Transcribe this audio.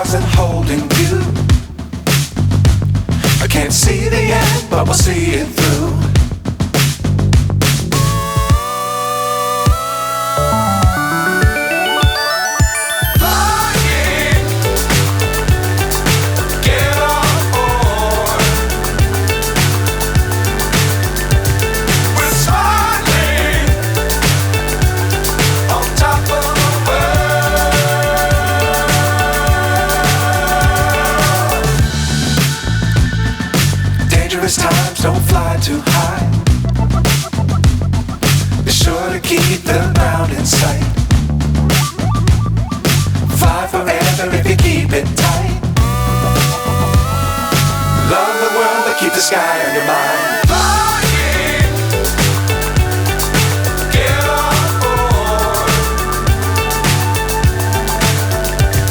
stars and holding you. I can't see the end, but we'll see it through. Times don't fly too high. Be sure to keep the ground in sight. Fly forever if you keep it tight. Love the world but keep the sky on your mind.